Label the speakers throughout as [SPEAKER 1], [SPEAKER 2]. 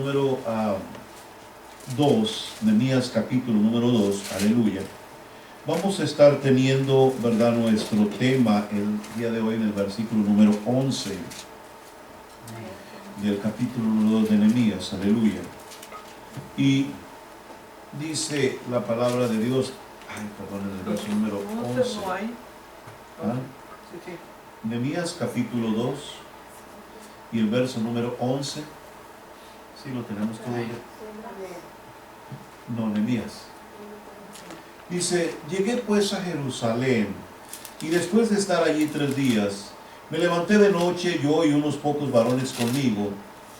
[SPEAKER 1] número 2, Nehemías capítulo número 2, aleluya. Vamos a estar teniendo, ¿verdad?, nuestro tema el día de hoy en el versículo número 11 del capítulo número 2 de Nehemías, aleluya. Y dice la palabra de Dios, en el verso número 11. Nehemías capítulo 2 y el verso número 11. ¿Sí lo tenemos todavía? No, Nehemías. Dice: llegué pues a Jerusalén, y después de estar allí 3 días, me levanté de noche, yo y unos pocos varones conmigo,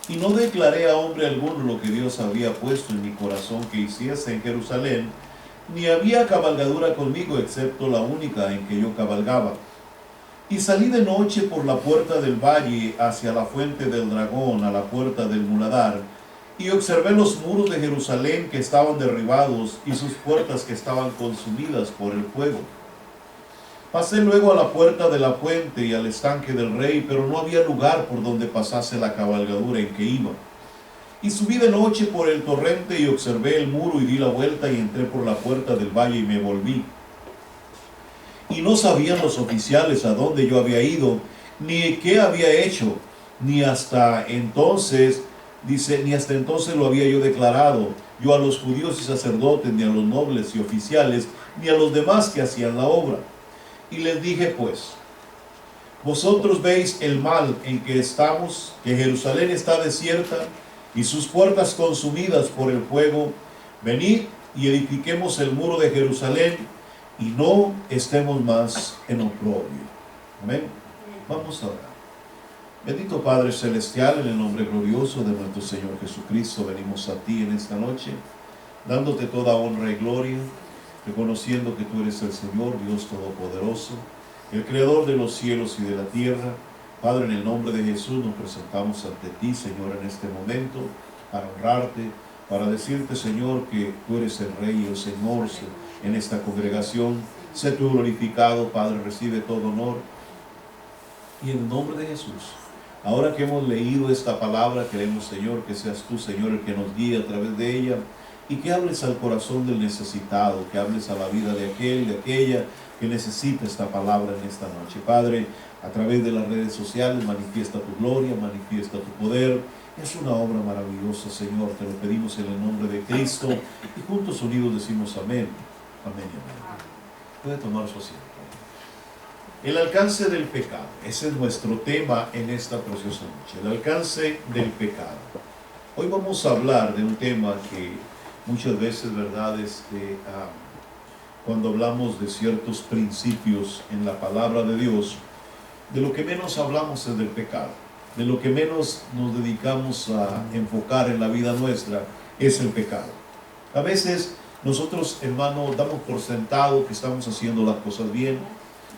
[SPEAKER 1] y no declaré a hombre alguno lo que Dios había puesto en mi corazón que hiciese en Jerusalén, ni había cabalgadura conmigo, excepto la única en que yo cabalgaba. Y salí de noche por la puerta del valle hacia la fuente del dragón, a la puerta del muladar, y observé los muros de Jerusalén que estaban derribados y sus puertas que estaban consumidas por el fuego. Pasé luego a la puerta de la fuente y al estanque del rey, pero no había lugar por donde pasase la cabalgadura en que iba. Y subí de noche por el torrente y observé el muro y di la vuelta y entré por la puerta del valle y me volví. Y no sabían los oficiales a dónde yo había ido, ni qué había hecho, ni hasta entonces, dice, ni hasta entonces lo había yo declarado, yo a los judíos y sacerdotes, ni a los nobles y oficiales, ni a los demás que hacían la obra. Y les dije pues: vosotros veis el mal en que estamos, que Jerusalén está desierta y sus puertas consumidas por el fuego. Venid y edifiquemos el muro de Jerusalén, y no estemos más en oprobio. Amén. Vamos a orar. Bendito Padre Celestial, en el nombre glorioso de nuestro Señor Jesucristo, venimos a ti en esta noche, dándote toda honra y gloria, reconociendo que tú eres el Señor, Dios Todopoderoso, el Creador de los cielos y de la tierra. Padre, en el nombre de Jesús nos presentamos ante ti, Señor, en este momento, para honrarte, para decirte, Señor, que tú eres el Rey y el Señor en esta congregación. Sé tú glorificado, Padre, recibe todo honor. Y en el nombre de Jesús, ahora que hemos leído esta palabra, queremos, Señor, que seas tú, Señor, el que nos guíe a través de ella, y que hables al corazón del necesitado, que hables a la vida de aquel, de aquella que necesita esta palabra en esta noche. Padre, a través de las redes sociales, manifiesta tu gloria, manifiesta tu poder. Es una obra maravillosa, Señor, te lo pedimos en el nombre de Cristo, y juntos unidos decimos amén, amén y amén. Puede tomar su asiento. El alcance del pecado, ese es nuestro tema en esta preciosa noche, el alcance del pecado. Hoy vamos a hablar de un tema que muchas veces, ¿verdad?, cuando hablamos de ciertos principios en la palabra de Dios, de lo que menos hablamos es del pecado, de lo que menos nos dedicamos a enfocar en la vida nuestra es el pecado. A veces nosotros, hermano, damos por sentado que estamos haciendo las cosas bien,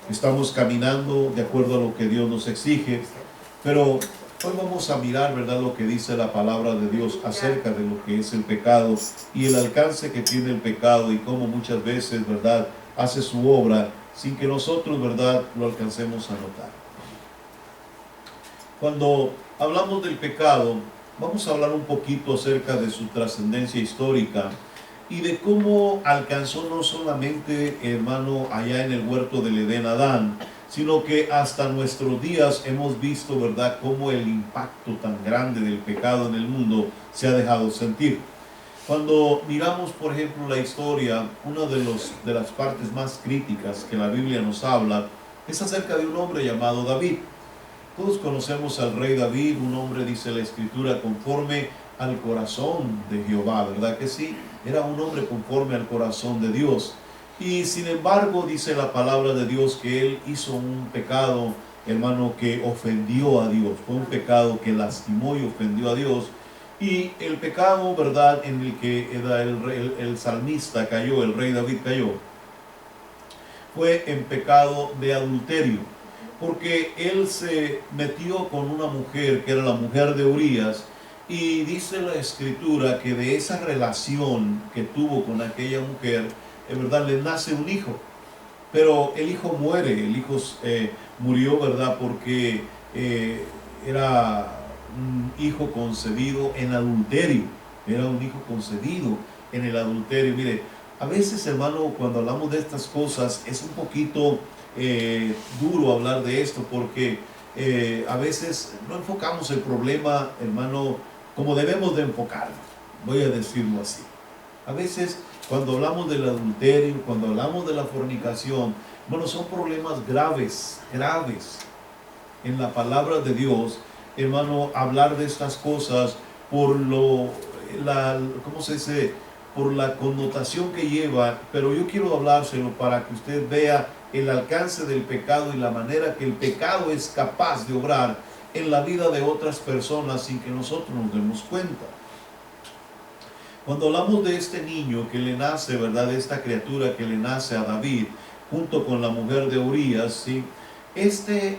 [SPEAKER 1] estamos caminando de acuerdo a lo que Dios nos exige, pero hoy vamos a mirar, ¿verdad?, lo que dice la palabra de Dios acerca de lo que es el pecado y el alcance que tiene el pecado, y cómo muchas veces, ¿verdad?, hace su obra sin que nosotros, ¿verdad?, lo alcancemos a notar. Cuando hablamos del pecado, vamos a hablar un poquito acerca de su trascendencia histórica y de cómo alcanzó no solamente, hermano, allá en el huerto del Edén Adán, sino que hasta nuestros días hemos visto, ¿verdad?, cómo el impacto tan grande del pecado en el mundo se ha dejado sentir. Cuando miramos, por ejemplo, la historia, una de las partes más críticas que la Biblia nos habla es acerca de un hombre llamado David. Todos conocemos al rey David, un hombre, dice la Escritura, conforme al corazón de Jehová, ¿verdad que sí? Era un hombre conforme al corazón de Dios. Y sin embargo, dice la palabra de Dios que él hizo un pecado, hermano, que ofendió a Dios. Fue un pecado que lastimó y ofendió a Dios. Y el pecado, ¿verdad?, en el que el salmista cayó, el rey David cayó, fue en pecado de adulterio, porque él se metió con una mujer que era la mujer de Urías, y dice la Escritura que de esa relación que tuvo con aquella mujer, en verdad, le nace un hijo, pero el hijo muere, el hijo murió, ¿verdad?, porque era un hijo concebido en adulterio. Era un hijo concebido en el adulterio. Mire, a veces, hermano, cuando hablamos de estas cosas es un poquito duro hablar de esto, porque a veces no enfocamos el problema, hermano, como debemos de enfocarlo. Voy a decirlo así. A veces cuando hablamos del adulterio, cuando hablamos de la fornicación, bueno, son problemas graves, graves. En la palabra de Dios, hermano, hablar de estas cosas por ¿cómo se dice? Por la connotación que lleva, pero yo quiero hablárselo para que usted vea el alcance del pecado y la manera que el pecado es capaz de obrar en la vida de otras personas sin que nosotros nos demos cuenta. Cuando hablamos de este niño que le nace, ¿verdad? De esta criatura que le nace a David, junto con la mujer de Urías, ¿sí? Este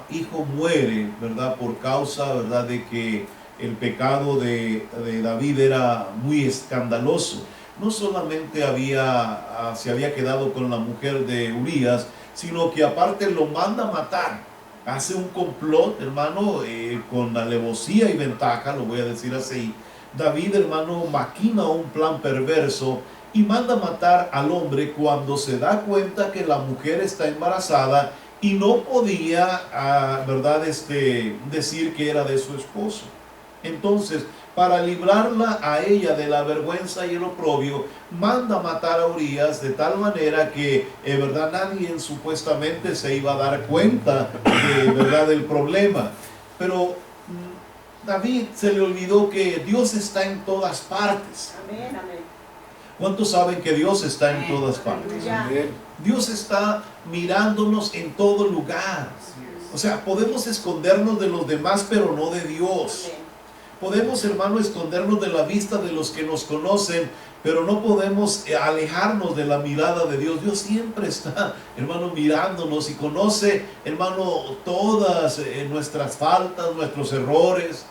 [SPEAKER 1] hijo muere, ¿verdad? Por causa, ¿verdad? De que el pecado de David era muy escandaloso. No solamente se había quedado con la mujer de Urías, sino que aparte lo manda a matar. Hace un complot, hermano, con alevosía y ventaja, lo voy a decir así. David, hermano, maquina un plan perverso y manda a matar al hombre cuando se da cuenta que la mujer está embarazada y no podía, ¿verdad? Decir que era de su esposo. Entonces, para librarla a ella de la vergüenza y el oprobio, manda a matar a Urías de tal manera que, ¿verdad? Nadie supuestamente se iba a dar cuenta, ¿verdad? Del problema. Pero David se le olvidó que Dios está en todas partes.
[SPEAKER 2] Amén, amén.
[SPEAKER 1] ¿Cuántos saben que Dios está en todas partes?
[SPEAKER 2] Amén.
[SPEAKER 1] Dios está mirándonos en todo lugar. O sea, podemos escondernos de los demás, pero no de Dios.
[SPEAKER 2] Amén.
[SPEAKER 1] Podemos, hermano, escondernos de la vista de los que nos conocen, pero no podemos alejarnos de la mirada de Dios. Dios siempre está, hermano, mirándonos y conoce, hermano, todas nuestras faltas, nuestros errores.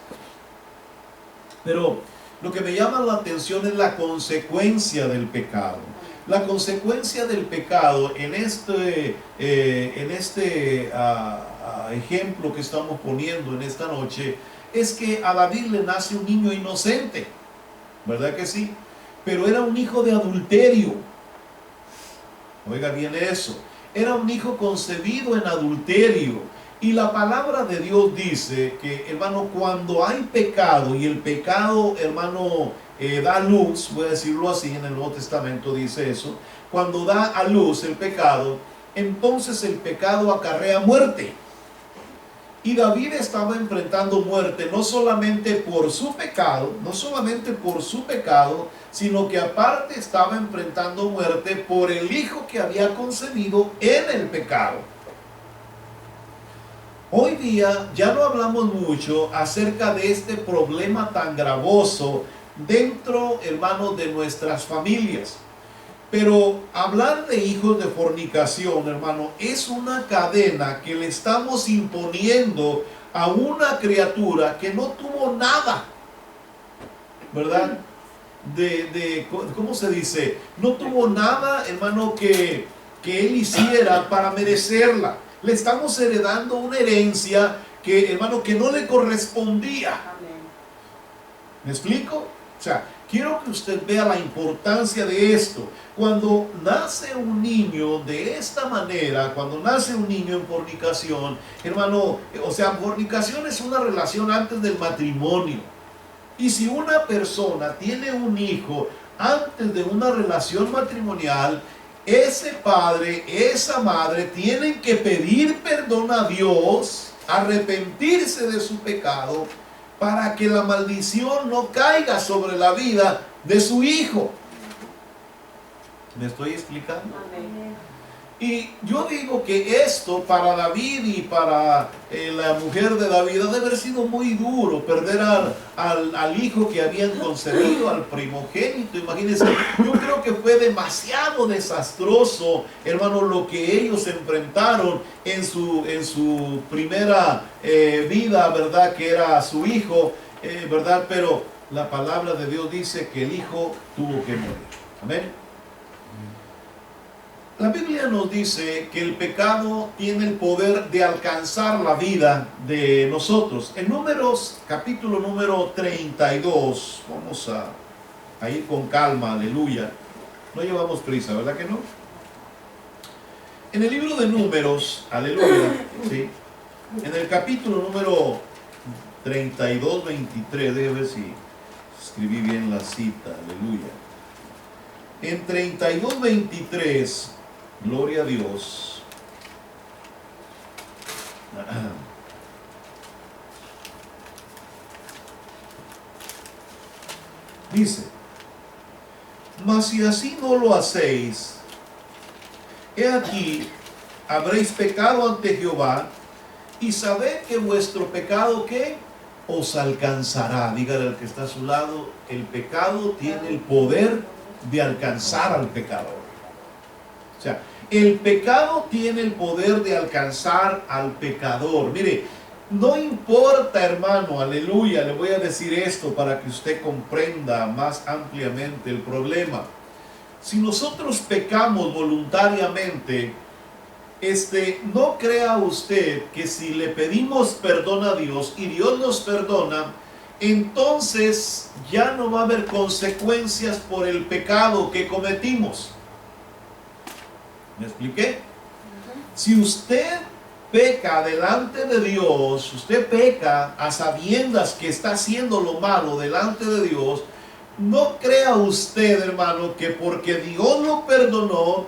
[SPEAKER 1] Pero lo que me llama la atención es la consecuencia del pecado. La consecuencia del pecado en este ejemplo que estamos poniendo en esta noche es que a David le nace un niño inocente, ¿verdad que sí? Pero era un hijo de adulterio. Oiga bien eso. Era un hijo concebido en adulterio. Y la palabra de Dios dice que, hermano, cuando hay pecado y el pecado, hermano, da luz, voy a decirlo así, en el Nuevo Testamento dice eso, cuando da a luz el pecado, entonces el pecado acarrea muerte. Y David estaba enfrentando muerte no solamente por su pecado, sino que aparte estaba enfrentando muerte por el hijo que había concebido en el pecado. Hoy día ya no hablamos mucho acerca de este problema tan gravoso dentro, hermanos, de nuestras familias. Pero hablar de hijos de fornicación, hermano, es una cadena que le estamos imponiendo a una criatura que no tuvo nada, ¿verdad? ¿Cómo se dice? No tuvo nada, hermano, que él hiciera para merecerla. Le estamos heredando una herencia que, hermano, que no le correspondía. ¿Me explico? O sea, quiero que usted vea la importancia de esto. Cuando nace un niño de esta manera, cuando nace un niño en fornicación, hermano, o sea, fornicación es una relación antes del matrimonio. Y si una persona tiene un hijo antes de una relación matrimonial, ese padre, esa madre tienen que pedir perdón a Dios, arrepentirse de su pecado, para que la maldición no caiga sobre la vida de su hijo. ¿Me estoy explicando?
[SPEAKER 2] Amén.
[SPEAKER 1] Y yo digo que esto para David y para la mujer de David ha de haber sido muy duro, perder al hijo que habían concebido, al primogénito. Imagínense, yo creo que fue demasiado desastroso, hermano, lo que ellos enfrentaron en su primera vida, ¿verdad? Que era su hijo, ¿verdad? Pero la palabra de Dios dice que el hijo tuvo que morir. Amén. La Biblia nos dice que el pecado tiene el poder de alcanzar la vida de nosotros. En Números, capítulo número 32, vamos a ir con calma, aleluya. No llevamos prisa, ¿verdad que no? En el libro de Números, aleluya, ¿sí? En el capítulo número 32, 23, déjame ver si escribí bien la cita, aleluya. En 32, 23, gloria a Dios. Dice, mas si así no lo hacéis, he aquí, habréis pecado ante Jehová, y sabed que vuestro pecado, ¿qué? Os alcanzará. Dígale al que está a su lado, el pecado tiene el poder de alcanzar al pecador. O sea, el pecado tiene el poder de alcanzar al pecador. Mire, no importa, hermano, aleluya, le voy a decir esto para que usted comprenda más ampliamente el problema. Si nosotros pecamos voluntariamente, no crea usted que si le pedimos perdón a Dios y Dios nos perdona, entonces ya no va a haber consecuencias por el pecado que cometimos. ¿Me expliqué? Si usted peca delante de Dios, usted peca a sabiendas que está haciendo lo malo delante de Dios, no crea usted, hermano, que porque Dios lo perdonó,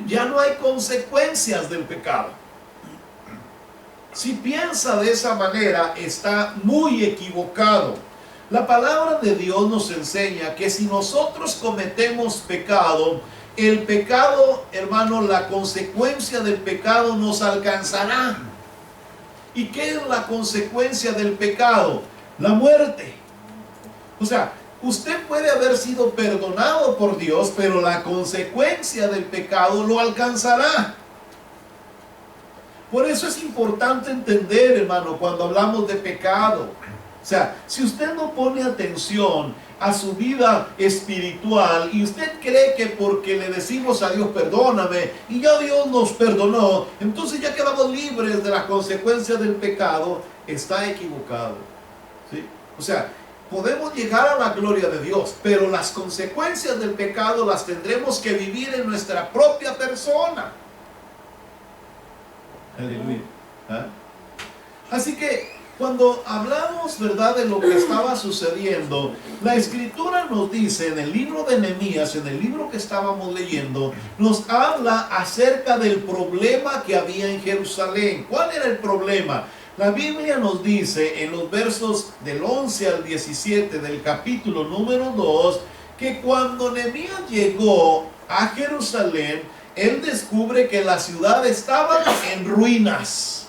[SPEAKER 1] ya no hay consecuencias del pecado. Si piensa de esa manera, está muy equivocado. La palabra de Dios nos enseña que si nosotros cometemos pecado, el pecado, hermano, la consecuencia del pecado nos alcanzará. ¿Y qué es la consecuencia del pecado? La muerte. O sea, usted puede haber sido perdonado por Dios, pero la consecuencia del pecado lo alcanzará. Por eso es importante entender, hermano, cuando hablamos de pecado. O sea, si usted no pone atención a su vida espiritual y usted cree que porque le decimos a Dios perdóname y ya Dios nos perdonó, entonces ya quedamos libres de las consecuencias del pecado, está equivocado. ¿Sí? O sea, podemos llegar a la gloria de Dios, pero las consecuencias del pecado las tendremos que vivir en nuestra propia persona. Aleluya. ¿Ah? Así que cuando hablamos, ¿verdad?, de lo que estaba sucediendo, la Escritura nos dice en el libro de Nehemías, en el libro que estábamos leyendo, nos habla acerca del problema que había en Jerusalén. ¿Cuál era el problema? La Biblia nos dice en los versos del 11 al 17 del capítulo número 2, que cuando Nehemías llegó a Jerusalén, él descubre que la ciudad estaba en ruinas.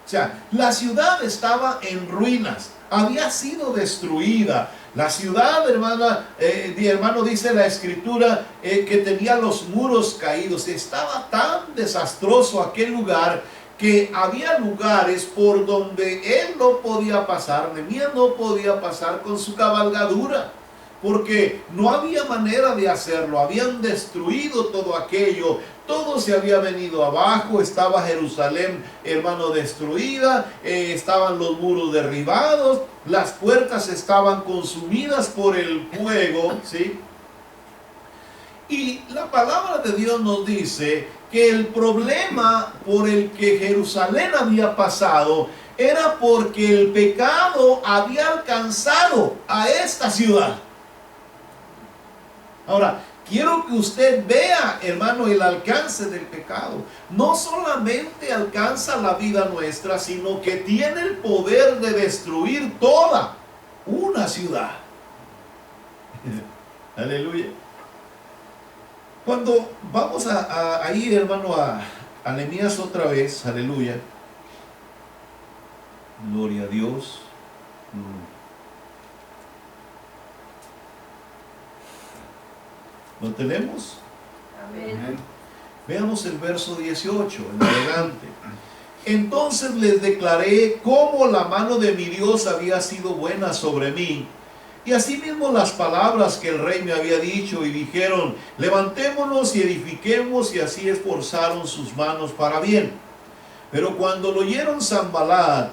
[SPEAKER 1] O sea, la ciudad estaba en ruinas, había sido destruida. La ciudad, hermano, dice la Escritura, que tenía los muros caídos. Estaba tan desastroso aquel lugar que había lugares por donde él no podía pasar, Nehemías no podía pasar con su cabalgadura, porque no había manera de hacerlo. Habían destruido todo aquello, todo se había venido abajo, estaba Jerusalén, hermano, destruida, estaban los muros derribados, las puertas estaban consumidas por el fuego, ¿sí? Y la palabra de Dios nos dice que el problema por el que Jerusalén había pasado era porque el pecado había alcanzado a esta ciudad. Ahora, quiero que usted vea, hermano, el alcance del pecado. No solamente alcanza la vida nuestra, sino que tiene el poder de destruir toda una ciudad. Aleluya. Cuando vamos a ir, hermano, a Nehemías otra vez, aleluya. Gloria a Dios. ¿Lo tenemos?
[SPEAKER 2] Amén.
[SPEAKER 1] Veamos el verso 18, en adelante. Entonces les declaré cómo la mano de mi Dios había sido buena sobre mí, Y asimismo las palabras que el rey me había dicho, y dijeron: levantémonos y edifiquemos, y así esforzaron sus manos para bien. Pero cuando lo oyeron Sanballat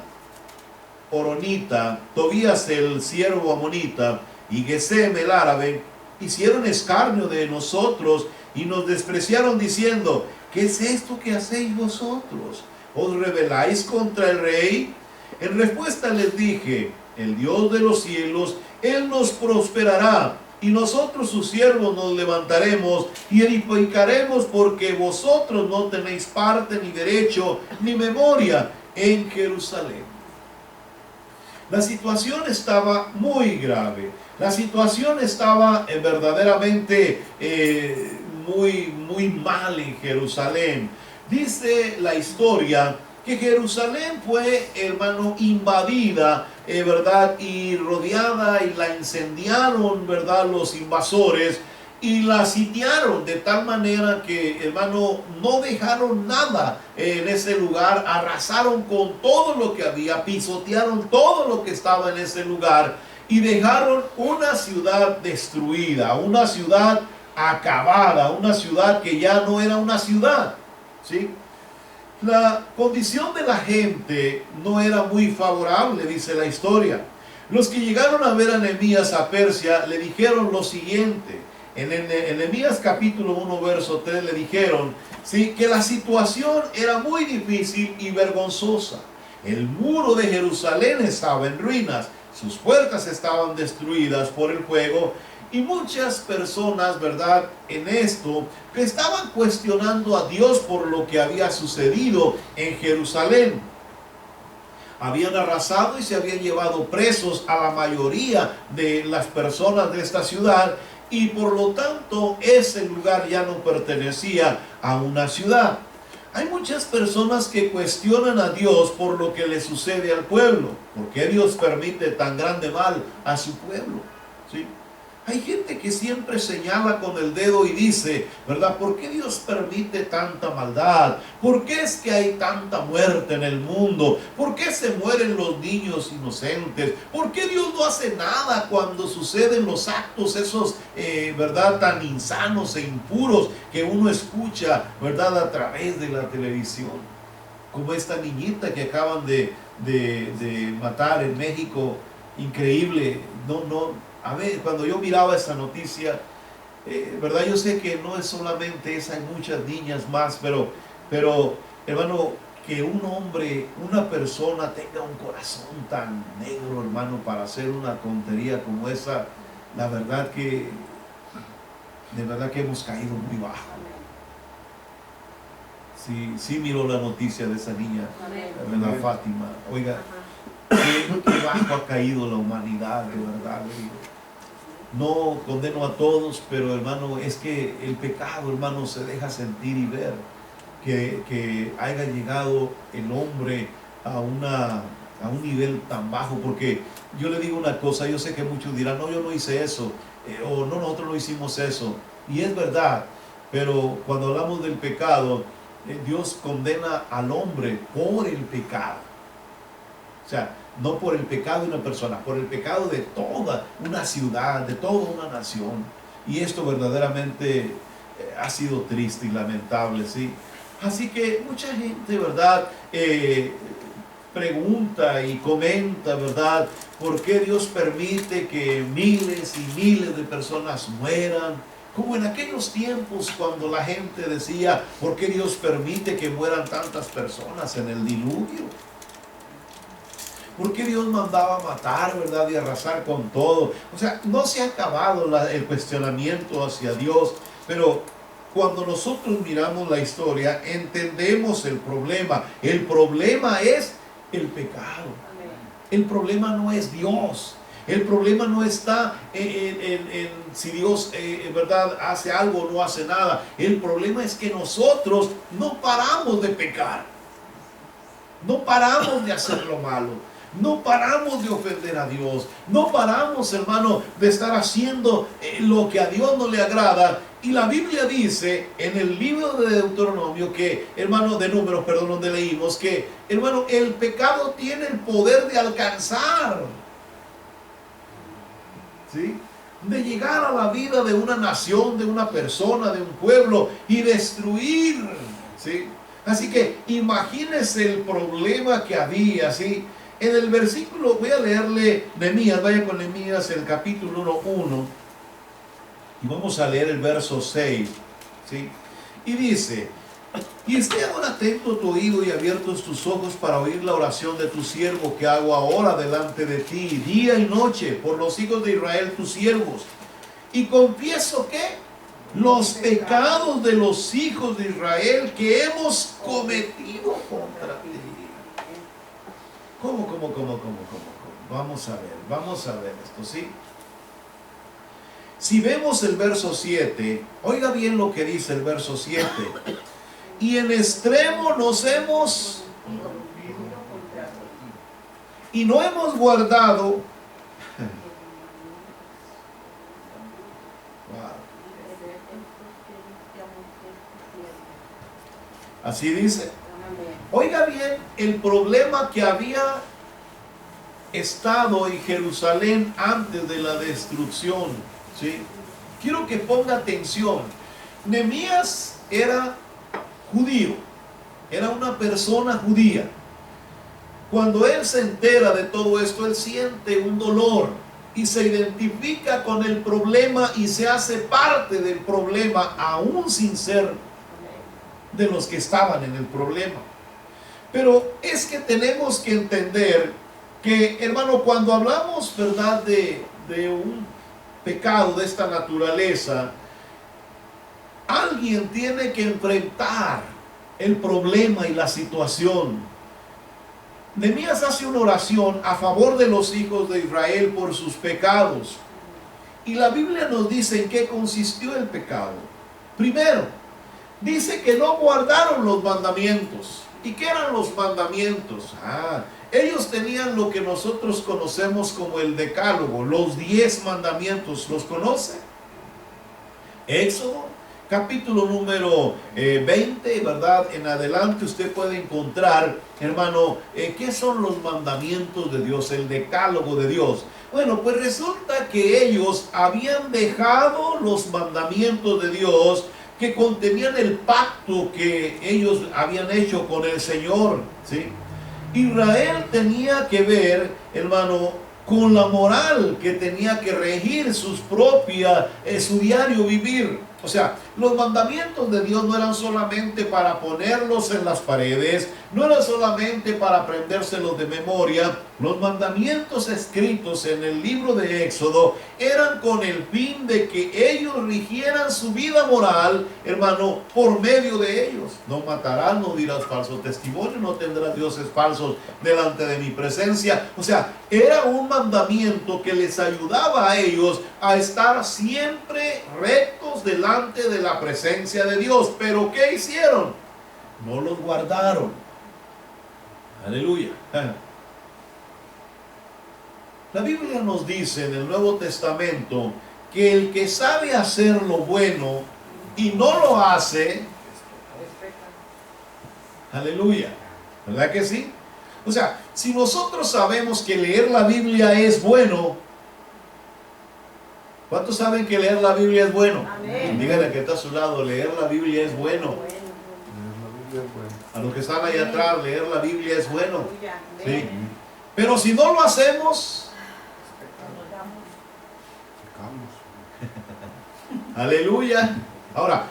[SPEAKER 1] horonita, Tobías el siervo amonita, y Gesem el árabe, hicieron escarnio de nosotros y nos despreciaron, diciendo: ¿qué es esto que hacéis vosotros? ¿Os rebeláis contra el rey? En respuesta les dije: el Dios de los cielos, Él nos prosperará, y nosotros sus siervos nos levantaremos y edificaremos, porque vosotros no tenéis parte, ni derecho, ni memoria en Jerusalén. La situación estaba muy grave. La situación estaba verdaderamente muy mal en Jerusalén. Dice la historia que Jerusalén fue, hermano, invadida, ¿verdad? Y rodeada, y la incendiaron, ¿verdad? Los invasores, y la sitiaron de tal manera que, hermano, no dejaron nada en ese lugar. Arrasaron con todo lo que había, pisotearon todo lo que estaba en ese lugar, y dejaron una ciudad destruida, una ciudad acabada, una ciudad que ya no era una ciudad, ¿sí? La condición de la gente no era muy favorable, dice la historia. Los que llegaron a ver a Nehemías a Persia le dijeron lo siguiente. En Nehemías capítulo 1 verso 3 le dijeron, ¿sí?, que la situación era muy difícil y vergonzosa. El muro de Jerusalén estaba en ruinas, sus puertas estaban destruidas por el fuego, y muchas personas, ¿verdad?, en esto, que estaban cuestionando a Dios por lo que había sucedido en Jerusalén. Habían arrasado y se habían llevado presos a la mayoría de las personas de esta ciudad, y por lo tanto ese lugar ya no pertenecía a una ciudad. Hay muchas personas que cuestionan a Dios por lo que le sucede al pueblo. ¿Por qué Dios permite tan grande mal a su pueblo? ¿Sí? Hay gente que siempre señala con el dedo y dice, ¿verdad?, ¿por qué Dios permite tanta maldad? ¿Por qué es que hay tanta muerte en el mundo? ¿Por qué se mueren los niños inocentes? ¿Por qué Dios no hace nada cuando suceden los actos esos, ¿verdad?, tan insanos e impuros que uno escucha, ¿verdad?, a través de la televisión? Como esta niñita que acaban de matar en México, increíble. A ver, cuando yo miraba esta noticia, ¿verdad? Yo sé que no es solamente esa, hay muchas niñas más, pero hermano, que un hombre, una persona tenga un corazón tan negro, hermano, para hacer una tontería como esa, la verdad que, de verdad que hemos caído muy bajo. Sí miró la noticia de esa niña, ¿verdad, Fátima? Oiga, qué bajo ha caído la humanidad, de verdad. No condeno a todos, pero hermano, es que el pecado, hermano, se deja sentir y ver. Que haya llegado el hombre a un nivel tan bajo, porque yo le digo una cosa, yo sé que muchos dirán, no, yo no hice eso, o no, nosotros no hicimos eso, y es verdad, pero cuando hablamos del pecado, Dios condena al hombre por el pecado. O sea, no por el pecado de una persona, por el pecado de toda una ciudad, de toda una nación. Y esto verdaderamente ha sido triste y lamentable, ¿sí? Así que mucha gente, ¿verdad?, pregunta y comenta, ¿verdad?, ¿por qué Dios permite que miles y miles de personas mueran? Como en aquellos tiempos cuando la gente decía, ¿por qué Dios permite que mueran tantas personas en el diluvio? ¿Por qué Dios mandaba matar, verdad, y arrasar con todo? O sea, no se ha acabado el cuestionamiento hacia Dios, pero cuando nosotros miramos la historia, entendemos el problema. El problema es el pecado. El problema no es Dios. El problema no está en si Dios, verdad, hace algo o no hace nada. El problema es que nosotros no paramos de pecar. No paramos de hacer lo malo. No paramos de ofender a Dios. No paramos, hermano, de estar haciendo lo que a Dios no le agrada. Y la Biblia dice en el libro de Deuteronomio que, hermano, de Números, perdón, donde leímos que, hermano, el pecado tiene el poder de alcanzar. ¿sí? De llegar a la vida de una nación, de una persona, de un pueblo y destruir, ¿sí? Así que imagínense el problema que había, ¿sí? En el versículo, voy a leerle Nehemías, vaya con Nehemías, el capítulo 1, y vamos a leer el verso 6, ¿sí? Y dice: y esté ahora atento tu oído y abiertos tus ojos para oír la oración de tu siervo que hago ahora delante de ti, día y noche, por los hijos de Israel, tus siervos. Y confieso que los pecados de los hijos de Israel que hemos cometido contra ti. ¿Cómo? Vamos a ver esto, ¿sí? Si vemos el verso 7, oiga bien lo que dice el verso 7. Y en extremo nos hemos y no hemos guardado. Así dice. Oiga bien el problema que había estado en Jerusalén antes de la destrucción, ¿sí? Quiero que ponga atención. Nehemías era judío, era una persona judía. Cuando él se entera de todo esto, él siente un dolor y se identifica con el problema y se hace parte del problema, aún sin ser de los que estaban en el problema. Pero es que tenemos que entender que, hermano, cuando hablamos, ¿verdad?, de un pecado de esta naturaleza, alguien tiene que enfrentar el problema y la situación. Nehemías hace una oración a favor de los hijos de Israel por sus pecados. Y la Biblia nos dice en qué consistió el pecado. Primero, dice que no guardaron los mandamientos. ¿Y qué eran los mandamientos? Ellos tenían lo que nosotros conocemos como el decálogo, los 10 mandamientos. ¿Los conoce? Éxodo, capítulo número 20, ¿verdad? En adelante usted puede encontrar, hermano, ¿qué son los mandamientos de Dios? El decálogo de Dios. Bueno, pues resulta que ellos habían dejado los mandamientos de Dios que contenían el pacto que ellos habían hecho con el Señor, ¿sí? Israel tenía que ver, hermano, con la moral que tenía que regir su diario vivir. O sea, los mandamientos de Dios no eran solamente para ponerlos en las paredes, no eran solamente para aprendérselos de memoria. Los mandamientos escritos en el libro de Éxodo eran con el fin de que ellos rigieran su vida moral, hermano, por medio de ellos. No matarás, no dirás falso testimonio, no tendrás dioses falsos delante de mi presencia. O sea, era un mandamiento que les ayudaba a ellos a estar siempre rectos delante de la presencia de Dios. Pero ¿qué hicieron? No los guardaron. Aleluya. La Biblia nos dice en el Nuevo Testamento que el que sabe hacer lo bueno y no lo hace, aleluya, ¿verdad que sí? O sea, si nosotros sabemos que leer la Biblia es bueno, ¿cuántos saben que leer la Biblia es bueno? Amén. Díganle que está a su lado, leer la Biblia es bueno. A los que están ahí atrás, leer la Biblia es bueno. Sí. Pero si no lo hacemos, aleluya. Ahora,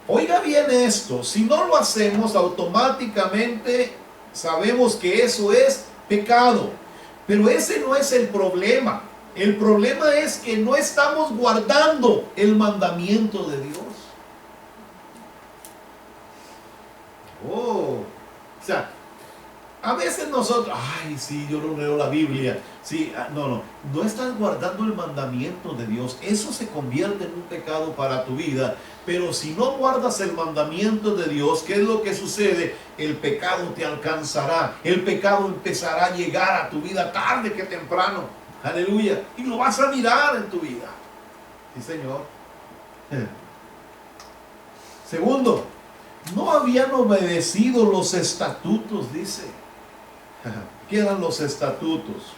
[SPEAKER 1] oiga bien esto, si no lo hacemos, automáticamente sabemos que eso es pecado. Pero ese no es el problema. El problema es que no estamos guardando el mandamiento de Dios. O sea, a veces nosotros, ay, sí, yo no leo la Biblia. Sí, no estás guardando el mandamiento de Dios. Eso se convierte en un pecado para tu vida. Pero si no guardas el mandamiento de Dios, ¿qué es lo que sucede? El pecado te alcanzará. El pecado empezará a llegar a tu vida tarde que temprano. Aleluya. Y lo vas a mirar en tu vida. Sí, Señor. Segundo, no habían obedecido los estatutos, dice. ¿Qué eran los estatutos?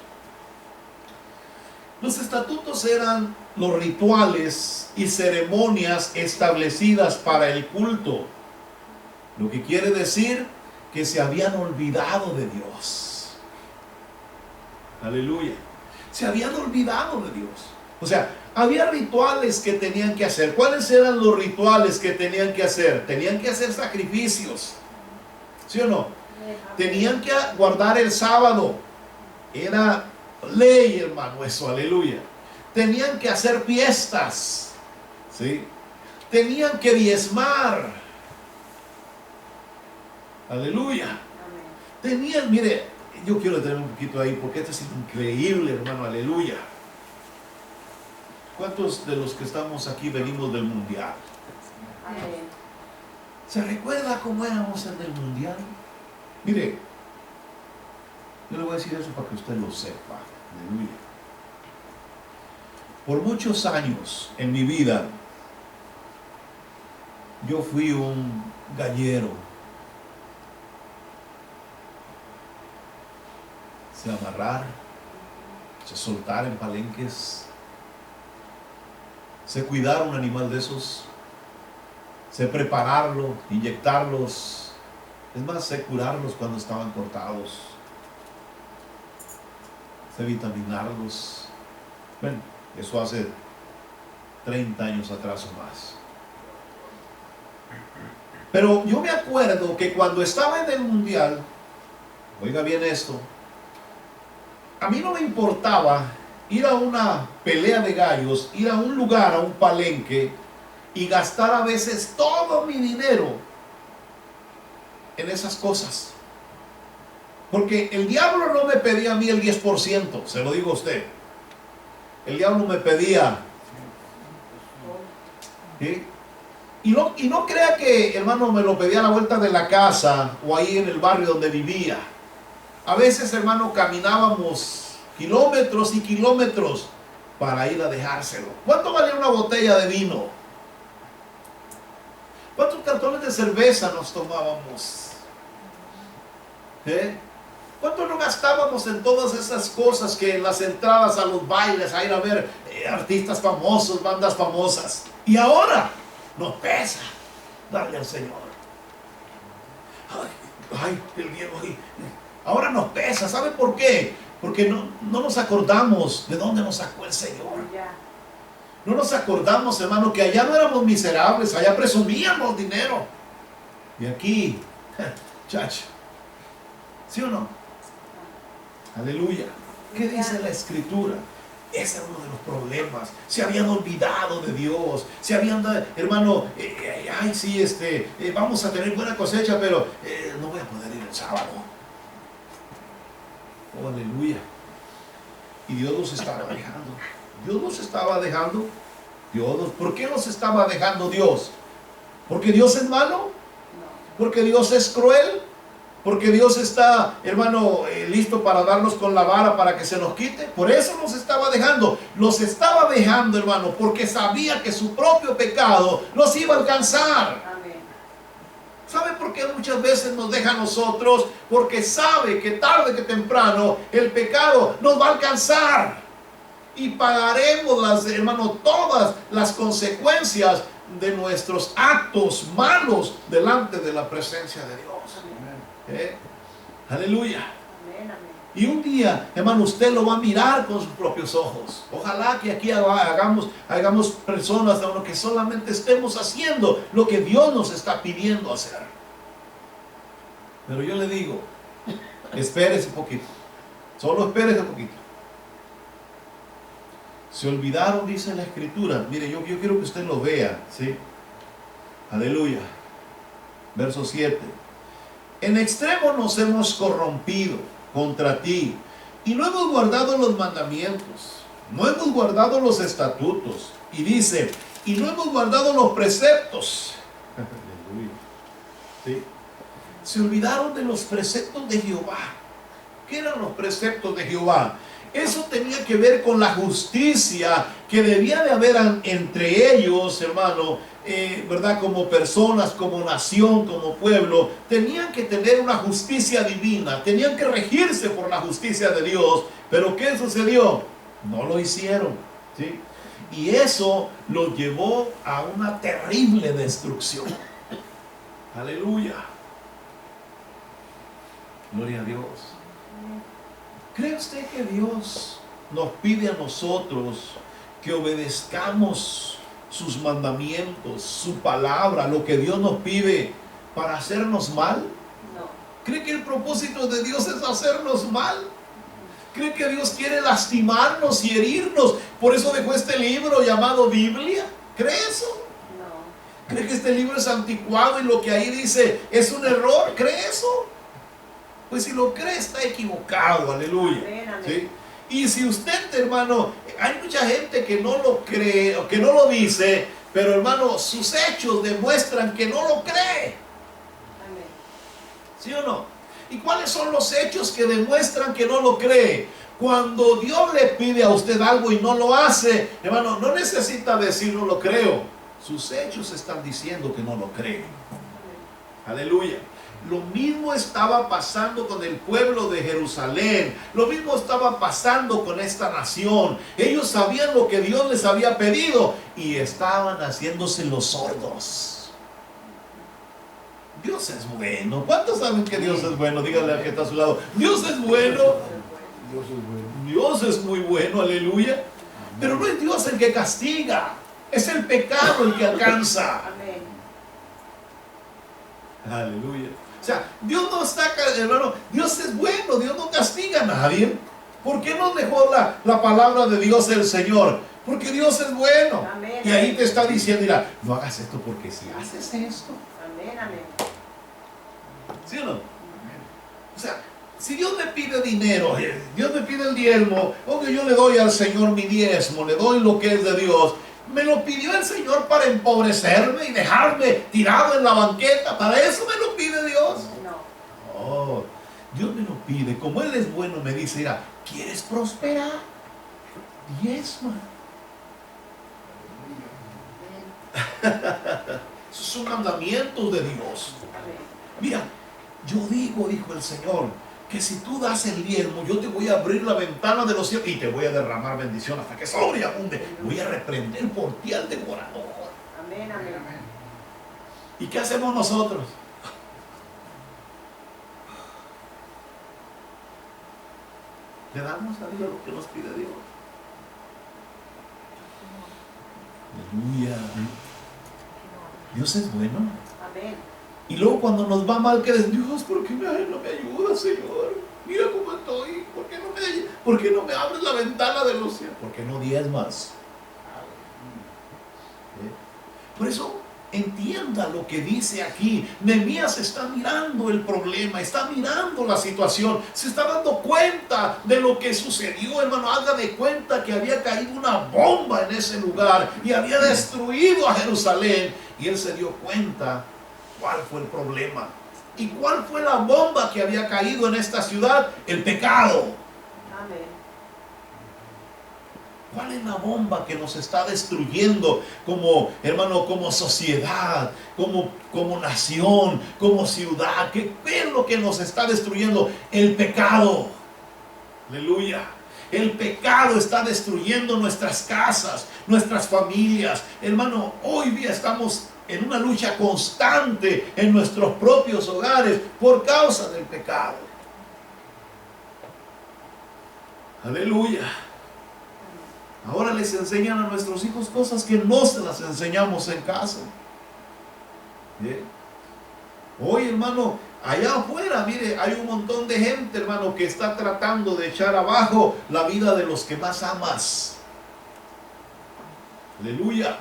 [SPEAKER 1] Los estatutos eran los rituales y ceremonias establecidas para el culto. Lo que quiere decir que se habían olvidado de Dios. Aleluya. Se habían olvidado de Dios. O sea, había rituales que tenían que hacer. ¿Cuáles eran los rituales que tenían que hacer? Tenían que hacer sacrificios. ¿Sí o no? Tenían que guardar el sábado. Era ley, hermano, eso, aleluya. Tenían que hacer fiestas. ¿Sí? Tenían que diezmar. Aleluya. Tenían, mire, yo quiero detener un poquito ahí porque esto es increíble, hermano, aleluya. ¿Cuántos de los que estamos aquí venimos del mundial?
[SPEAKER 2] Amén.
[SPEAKER 1] ¿Se recuerda cómo éramos en el mundial? Mire, yo le voy a decir eso para que usted lo sepa. Aleluya. Por muchos años en mi vida, yo fui un gallero. Sé amarrar, sé soltar en palenques, sé cuidar un animal de esos, sé prepararlo, inyectarlos, es más, sé curarlos cuando estaban cortados, sé vitaminarlos. Bueno, eso hace 30 años atrás o más. Pero yo me acuerdo que cuando estaba en el mundial, oiga bien esto, a mí no me importaba ir a una pelea de gallos, ir a un lugar, a un palenque y gastar a veces todo mi dinero en esas cosas. Porque el diablo no me pedía a mí el 10%, se lo digo a usted. El diablo me pedía. ¿Sí? Y no crea que, hermano, me lo pedía a la vuelta de la casa o ahí en el barrio donde vivía. A veces, hermano, caminábamos kilómetros y kilómetros para ir a dejárselo. ¿Cuánto valía una botella de vino? ¿Cuántos cartones de cerveza nos tomábamos? ¿Cuánto no gastábamos en todas esas cosas, que en las entradas a los bailes, a ir a ver artistas famosos, bandas famosas? Y ahora nos pesa darle al Señor. Ay, el Diego. Ahora nos pesa. ¿Sabe por qué? Porque no nos acordamos de dónde nos sacó el Señor. No nos acordamos, hermano, que allá no éramos miserables, allá presumíamos dinero. Y aquí, chacho, ¿sí o no? Aleluya. ¿Qué dice la Escritura? Ese era uno de los problemas. Se habían olvidado de Dios. Se habían dado, hermano, ay, sí, vamos a tener buena cosecha, pero no voy a poder ir el sábado. Oh, aleluya. Y Dios los estaba dejando. Dios los estaba dejando. ¿Por qué los estaba dejando Dios? ¿Porque Dios es malo? ¿Porque Dios es cruel? ¿Porque Dios está, hermano, listo para darnos con la vara para que se nos quite? Por eso los estaba dejando. Los estaba dejando, hermano, porque sabía que su propio pecado los iba a alcanzar. ¿Sabe por qué muchas veces nos deja a nosotros? Porque sabe que tarde que temprano el pecado nos va a alcanzar. Y pagaremos, hermano, todas las consecuencias de nuestros actos malos delante de la presencia de Dios. Aleluya. Y un día, hermano, usted lo va a mirar con sus propios ojos. Ojalá que aquí hagamos personas, hermano, que solamente estemos haciendo lo que Dios nos está pidiendo hacer. Pero yo le digo, espérese un poquito. Solo espérese un poquito. Se olvidaron, dice la Escritura. Mire, yo quiero que usted lo vea, ¿sí? Aleluya. Verso 7. En extremo nos hemos corrompido contra ti, y no hemos guardado los mandamientos, no hemos guardado los estatutos, y dice, y no hemos guardado los preceptos. ¿Sí? Se olvidaron de los preceptos de Jehová. ¿Qué eran los preceptos de Jehová? Eso tenía que ver con la justicia que debía de haber entre ellos, hermano, ¿verdad? Como personas, como nación, como pueblo. Tenían que tener una justicia divina, tenían que regirse por la justicia de Dios. Pero ¿qué sucedió? No lo hicieron, ¿sí? Y eso los llevó a una terrible destrucción. Aleluya. Gloria a Dios. ¿Cree usted que Dios nos pide a nosotros que obedezcamos sus mandamientos, su palabra, lo que Dios nos pide para hacernos mal?
[SPEAKER 2] No.
[SPEAKER 1] ¿Cree que el propósito de Dios es hacernos mal? ¿Cree que Dios quiere lastimarnos y herirnos? Por eso dejó este libro llamado Biblia. ¿Cree eso?
[SPEAKER 2] No.
[SPEAKER 1] ¿Cree que este libro es anticuado y lo que ahí dice es un error? ¿Cree eso? Pues si lo cree está equivocado, aleluya.
[SPEAKER 2] Amén, amén.
[SPEAKER 1] ¿Sí? Y si usted, hermano, hay mucha gente que no lo cree o que no lo dice, pero hermano, sus hechos demuestran que no lo cree.
[SPEAKER 2] Amén.
[SPEAKER 1] ¿Sí o no? ¿Y cuáles son los hechos que demuestran que no lo cree? Cuando Dios le pide a usted algo y no lo hace, hermano, no necesita decir no lo creo. Sus hechos están diciendo que no lo cree. Aleluya. Lo mismo estaba pasando con el pueblo de Jerusalén. Lo mismo estaba pasando con esta nación. Ellos sabían lo que Dios les había pedido y estaban haciéndose los sordos. Dios es bueno. ¿Cuántos saben que Dios es bueno? Díganle al que está a su lado. Dios es bueno.
[SPEAKER 3] Dios es bueno.
[SPEAKER 1] Dios es muy bueno, aleluya. Pero no es Dios el que castiga. Es el pecado el que alcanza.
[SPEAKER 2] Amén.
[SPEAKER 1] Aleluya. O sea, Dios no está, hermano, Dios es bueno, Dios no castiga a nadie. ¿Por qué no dejó la palabra de Dios el Señor? Porque Dios es bueno.
[SPEAKER 2] Amén,
[SPEAKER 1] Y ahí
[SPEAKER 2] amén.
[SPEAKER 1] te está diciendo, mira, no hagas esto porque si haces esto,
[SPEAKER 2] Amén, amén.
[SPEAKER 1] ¿sí o no? O sea, si Dios me pide dinero, Dios me pide el diezmo, o que yo le doy al Señor mi diezmo, le doy lo que es de Dios, me lo pidió el Señor para empobrecerme y dejarme tirado en la banqueta. ¿Para eso me lo pide Dios?
[SPEAKER 2] No.
[SPEAKER 1] Oh, Dios me lo pide. Como Él es bueno, me dice, mira, ¿quieres prosperar? Diezma. Esos son mandamientos de Dios.
[SPEAKER 2] Amén.
[SPEAKER 1] Mira, yo digo, dijo el Señor, que si tú das el diezmo, yo te voy a abrir la ventana de los cielos y te voy a derramar bendición hasta que sobreabunde. Voy a reprender por ti al devorador.
[SPEAKER 2] Amén, amén.
[SPEAKER 1] ¿Y qué hacemos nosotros? Le damos a Dios lo que nos pide Dios. Aleluya. Dios es bueno.
[SPEAKER 2] Amén.
[SPEAKER 1] Y luego cuando nos va mal, que es Dios, ¿por qué no me ayudas, Señor? Mira cómo estoy. ¿Por qué no me abres la ventana de los cielos? ¿Por qué no diezmas? Por eso, entienda lo que dice aquí. Nehemías está mirando el problema, está mirando la situación, se está dando cuenta de lo que sucedió, hermano. Haga de cuenta que había caído una bomba en ese lugar y había destruido a Jerusalén. Y él se dio cuenta cuál fue el problema. ¿Y cuál fue la bomba que había caído en esta ciudad? El pecado.
[SPEAKER 2] Amén.
[SPEAKER 1] ¿Cuál es la bomba que nos está destruyendo como, hermano, como sociedad, como nación, como ciudad? ¿Qué es lo que nos está destruyendo? El pecado. Aleluya. El pecado está destruyendo nuestras casas, nuestras familias. Hermano, hoy día estamos en una lucha constante en nuestros propios hogares por causa del pecado. Aleluya. Ahora les enseñan a nuestros hijos cosas que no se las enseñamos en casa. ¿Bien? Hoy, hermano, allá afuera, mire, hay un montón de gente, hermano, que está tratando de echar abajo la vida de los que más amas. Aleluya.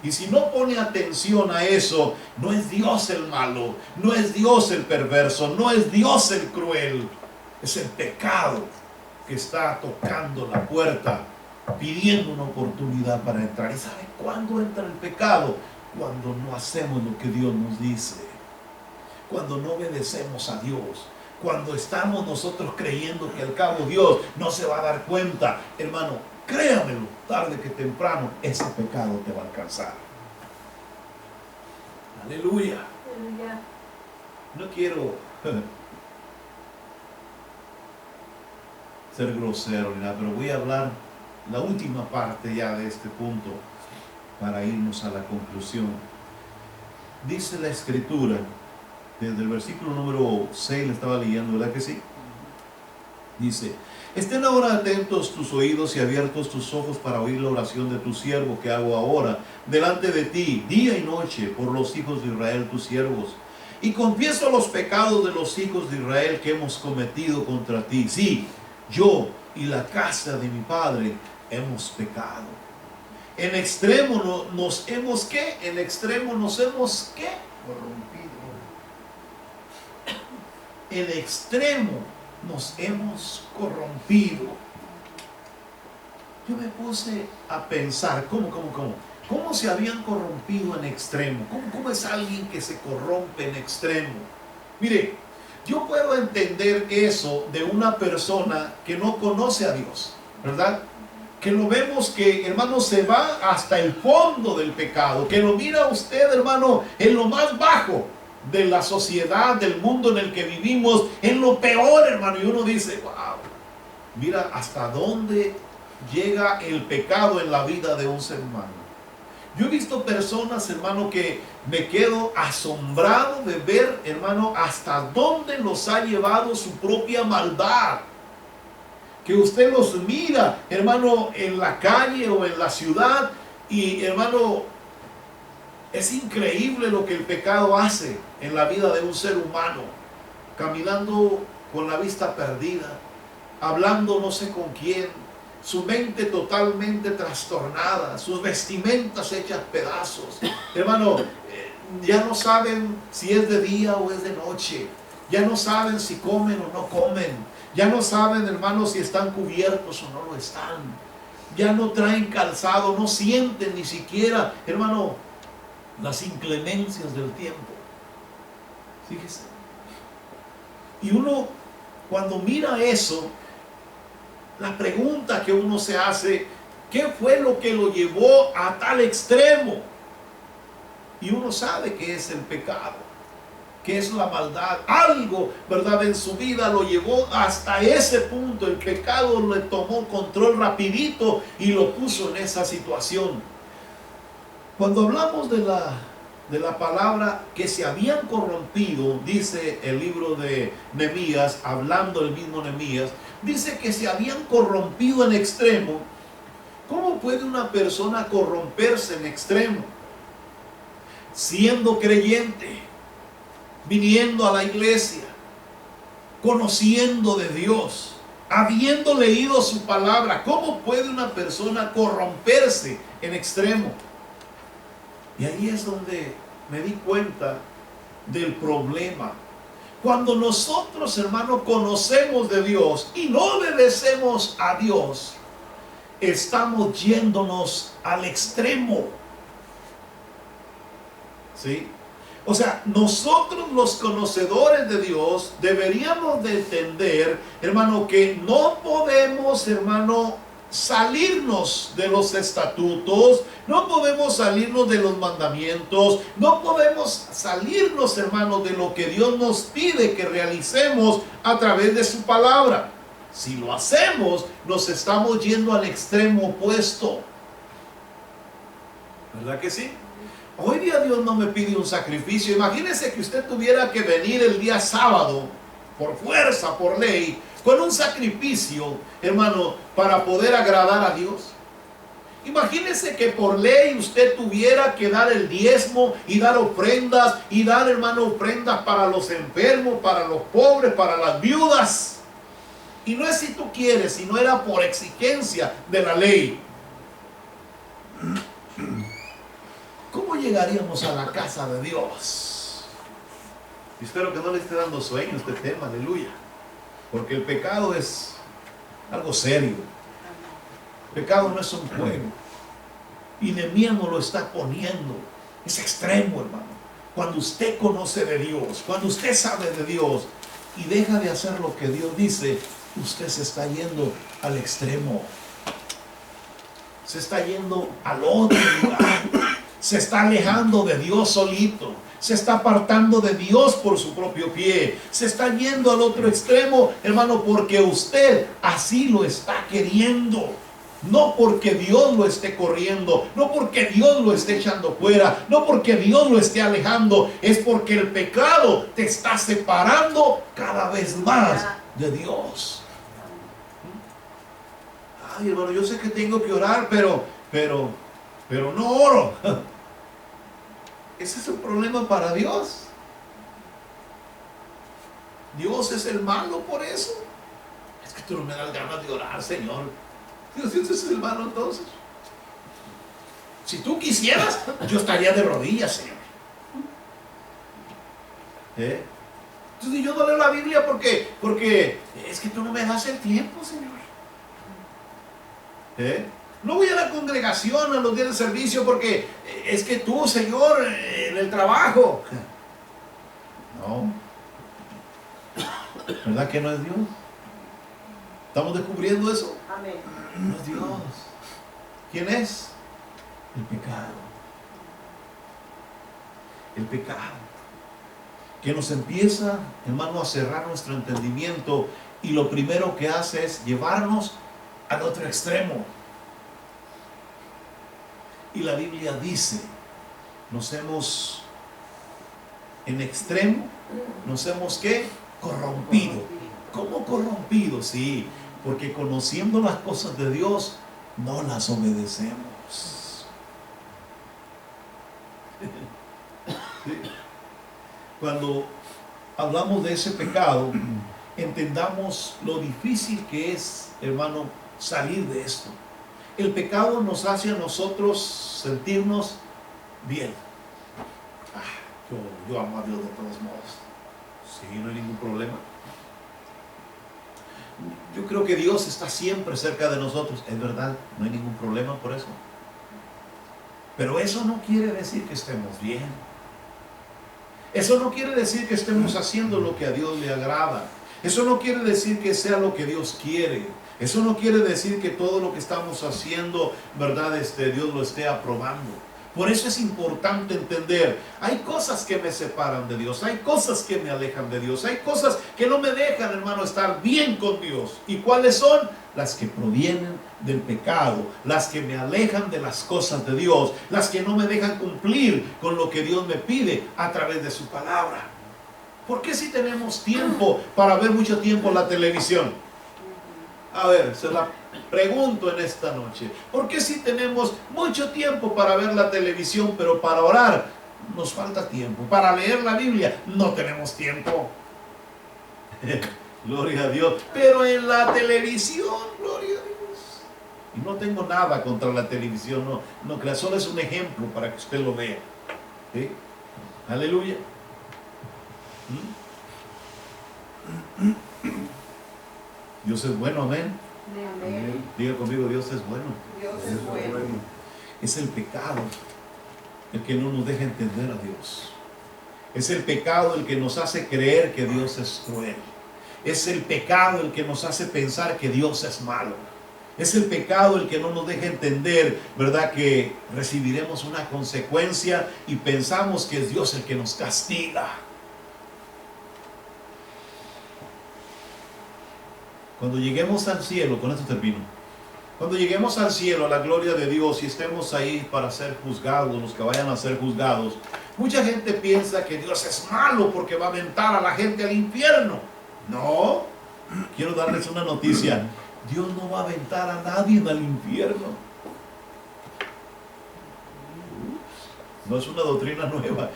[SPEAKER 1] Y si no pone atención a eso, no es Dios el malo, no es Dios el perverso, no es Dios el cruel. Es el pecado que está tocando la puerta, pidiendo una oportunidad para entrar. ¿Y sabe cuándo entra el pecado? Cuando no hacemos lo que Dios nos dice, cuando no obedecemos a Dios, cuando estamos nosotros creyendo que al cabo Dios no se va a dar cuenta. Hermano, créamelo, tarde que temprano ese pecado te va a alcanzar. Aleluya.
[SPEAKER 2] Aleluya.
[SPEAKER 1] No quiero ser grosero ni nada, pero voy a hablar la última parte ya de este punto para irnos a la conclusión. Dice la Escritura, desde el versículo número 6 le estaba leyendo, ¿verdad que sí? Dice: estén ahora atentos tus oídos y abiertos tus ojos para oír la oración de tu siervo que hago ahora delante de ti, día y noche, por los hijos de Israel, tus siervos. Y confieso los pecados de los hijos de Israel que hemos cometido contra ti. Sí, yo y la casa de mi padre hemos pecado. En extremo nos hemos ¿qué? En extremo nos hemos ¿qué?
[SPEAKER 3] Corrompido.
[SPEAKER 1] En extremo nos hemos corrompido. Yo me puse a pensar, ¿cómo se habían corrompido en extremo? ¿Cómo es alguien que se corrompe en extremo? Mire, yo puedo entender eso de una persona que no conoce a Dios, ¿verdad? Que lo vemos que, hermano, se va hasta el fondo del pecado, que lo mira usted, hermano, en lo más bajo de la sociedad, del mundo en el que vivimos, en lo peor, hermano, y uno dice, wow, mira hasta dónde llega el pecado en la vida de un ser humano. Yo he visto personas, hermano, que me quedo asombrado de ver, hermano, hasta dónde los ha llevado su propia maldad. Que usted los mira, hermano, en la calle o en la ciudad y, hermano, es increíble lo que el pecado hace en la vida de un ser humano. Caminando con la vista perdida, hablando no sé con quién, su mente totalmente trastornada, sus vestimentas hechas pedazos. Hermano, ya no saben si es de día o es de noche. Ya no saben si comen o no comen. Ya no saben, hermano, si están cubiertos o no lo están. Ya no traen calzado, no sienten ni siquiera, hermano, las inclemencias del tiempo. Fíjese. Y uno, cuando mira eso, la pregunta que uno se hace, ¿qué fue lo que lo llevó a tal extremo? Y uno sabe que es el pecado, que es la maldad. Algo, ¿verdad?, en su vida lo llevó hasta ese punto. El pecado le tomó control rapidito y lo puso en esa situación. Cuando hablamos de la palabra que se habían corrompido, dice el libro de Nehemías, hablando el mismo Nehemías, dice que se habían corrompido en extremo. ¿Cómo puede una persona corromperse en extremo? Siendo creyente, viniendo a la iglesia, conociendo de Dios, habiendo leído su palabra. ¿Cómo puede una persona corromperse en extremo? Y ahí es donde me di cuenta del problema. Cuando nosotros, hermano, conocemos de Dios y no obedecemos a Dios, estamos yéndonos al extremo. ¿Sí? O sea, nosotros los conocedores de Dios deberíamos de entender, hermano, que no podemos, hermano, salirnos de los estatutos, no podemos salirnos de los mandamientos, no podemos salirnos, hermanos, de lo que Dios nos pide que realicemos a través de su palabra. Si lo hacemos, nos estamos yendo al extremo opuesto. ¿Verdad que sí? Hoy día Dios no me pide un sacrificio. Imagínese que usted tuviera que venir el día sábado, por fuerza, por ley, con un sacrificio, hermano, para poder agradar a Dios. Imagínese que por ley usted tuviera que dar el diezmo y dar ofrendas y dar, hermano, ofrendas para los enfermos, para los pobres, para las viudas. Y no es si tú quieres, sino era por exigencia de la ley. ¿Cómo llegaríamos a la casa de Dios? Y espero que no le esté dando sueño este tema, aleluya. Porque el pecado es algo serio. El pecado no es un juego. Y Nehemías nos lo está poniendo. Es extremo, hermano. Cuando usted conoce de Dios, cuando usted sabe de Dios y deja de hacer lo que Dios dice, usted se está yendo al extremo. Se está yendo al otro lugar. Se está alejando de Dios solito. Se está apartando de Dios por su propio pie. Se está yendo al otro extremo, hermano, porque usted así lo está queriendo. No porque Dios lo esté corriendo, no porque Dios lo esté echando fuera, no porque Dios lo esté alejando, es porque el pecado te está separando cada vez más de Dios. Ay, hermano, yo sé que tengo que orar, pero no oro. Ese es el problema para Dios. Dios es el malo por eso. Es que tú no me das ganas de orar, Señor. Dios es el malo entonces. Si tú quisieras, yo estaría de rodillas, Señor. Entonces yo no leo la Biblia porque es que tú no me das el tiempo, Señor. No voy a la congregación a los días de servicio porque es que tú, Señor, en el trabajo. No. ¿Verdad que no es Dios? ¿Estamos descubriendo eso?
[SPEAKER 2] Amén.
[SPEAKER 1] No es Dios. ¿Quién es? El pecado. El pecado. Que nos empieza, hermano, a cerrar nuestro entendimiento y lo primero que hace es llevarnos al otro extremo. Y la Biblia dice, en extremo, nos hemos ¿qué? Corrompido. ¿Cómo corrompido? Sí, porque conociendo las cosas de Dios, no las obedecemos. Sí. Cuando hablamos de ese pecado, entendamos lo difícil que es, hermano, salir de esto. El pecado nos hace a nosotros sentirnos bien. Yo amo a Dios de todos modos. Sí, no hay ningún problema. Yo creo que Dios está siempre cerca de nosotros. Es verdad, no hay ningún problema por eso. Pero eso no quiere decir que estemos bien. Eso no quiere decir que estemos haciendo lo que a Dios le agrada. Eso no quiere decir que sea lo que Dios quiere. Eso no quiere decir que todo lo que estamos haciendo, ¿verdad? Dios lo esté aprobando. Por eso es importante entender, hay cosas que me separan de Dios, hay cosas que me alejan de Dios, hay cosas que no me dejan, hermano, estar bien con Dios. ¿Y cuáles son? Las que provienen del pecado, las que me alejan de las cosas de Dios, las que no me dejan cumplir con lo que Dios me pide a través de su palabra. ¿Por qué si tenemos tiempo para ver mucho tiempo la televisión? A ver, se la pregunto en esta noche. ¿Por qué si tenemos mucho tiempo para ver la televisión, pero para orar nos falta tiempo? Para leer la Biblia no tenemos tiempo. Gloria a Dios. Pero en la televisión, gloria a Dios. Y no tengo nada contra la televisión, no crea, solo es un ejemplo para que usted lo vea. ¿Sí? Aleluya. Dios es bueno, amén.
[SPEAKER 2] Amén.
[SPEAKER 1] Diga conmigo, Dios es bueno.
[SPEAKER 2] Dios es bueno.
[SPEAKER 1] Es el pecado el que no nos deja entender a Dios. Es el pecado el que nos hace creer que Dios es cruel. Es el pecado el que nos hace pensar que Dios es malo. Es el pecado el que no nos deja entender, ¿verdad?, que recibiremos una consecuencia y pensamos que es Dios el que nos castiga. Cuando lleguemos al cielo, con esto termino. Cuando lleguemos al cielo, a la gloria de Dios, y estemos ahí para ser juzgados, los que vayan a ser juzgados, mucha gente piensa que Dios es malo porque va a aventar a la gente al infierno. No, quiero darles una noticia. Dios no va a aventar a nadie al infierno. No es una doctrina nueva.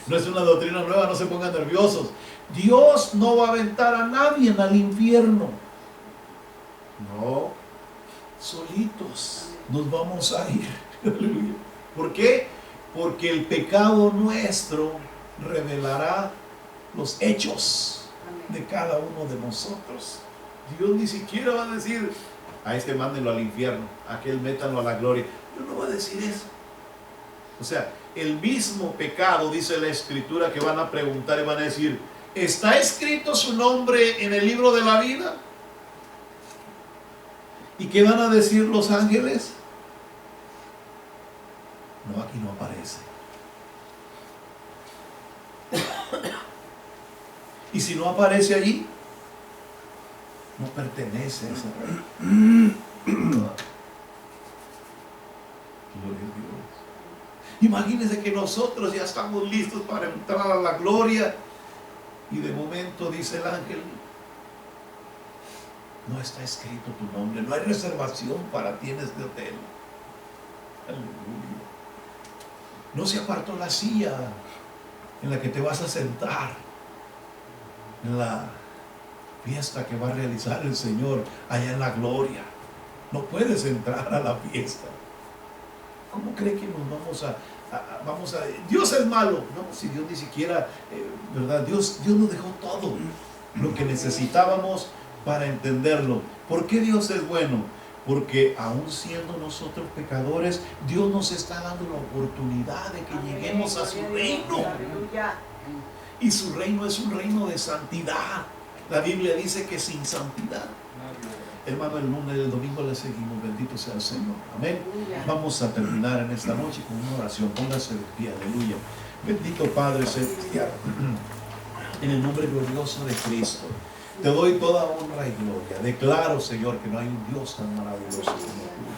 [SPEAKER 1] No es una doctrina nueva, no se pongan nerviosos. Dios no va a aventar a nadie al infierno. No, solitos nos vamos a ir. ¿Por qué? Porque el pecado nuestro revelará los hechos de cada uno de nosotros. Dios ni siquiera va a decir, a este mándenlo al infierno, a aquel métanlo a la gloria. Dios no va a decir eso. O sea, el mismo pecado, dice la Escritura, que van a preguntar y van a decir, ¿está escrito su nombre en el libro de la vida? ¿Y qué van a decir los ángeles? No, aquí no aparece. Y si no aparece allí, no pertenece a esa Imagínense que nosotros ya estamos listos para entrar a la gloria y de momento dice el ángel, no está escrito tu nombre, no hay reservación para ti en este hotel. Aleluya. No se apartó la silla en la que te vas a sentar en la fiesta que va a realizar el Señor allá en la gloria. No puedes entrar a la fiesta. ¿Cómo cree que nos vamos a Dios es malo? No, si Dios ni siquiera, ¿verdad? Dios nos dejó todo lo que necesitábamos para entenderlo. ¿Por qué Dios es bueno? Porque aún siendo nosotros pecadores, Dios nos está dando la oportunidad de que lleguemos a su reino.
[SPEAKER 2] Aleluya.
[SPEAKER 1] Y su reino es un reino de santidad. La Biblia dice que sin santidad. Hermano, el lunes, el domingo le seguimos. Bendito sea el Señor. Amén.
[SPEAKER 2] Aleluya.
[SPEAKER 1] Vamos a terminar en esta noche con una oración. Póngase de pie. Aleluya. Bendito Padre Celestial. En el nombre glorioso de Cristo, te doy toda honra y gloria. Declaro, Señor, que no hay un Dios tan maravilloso como tú.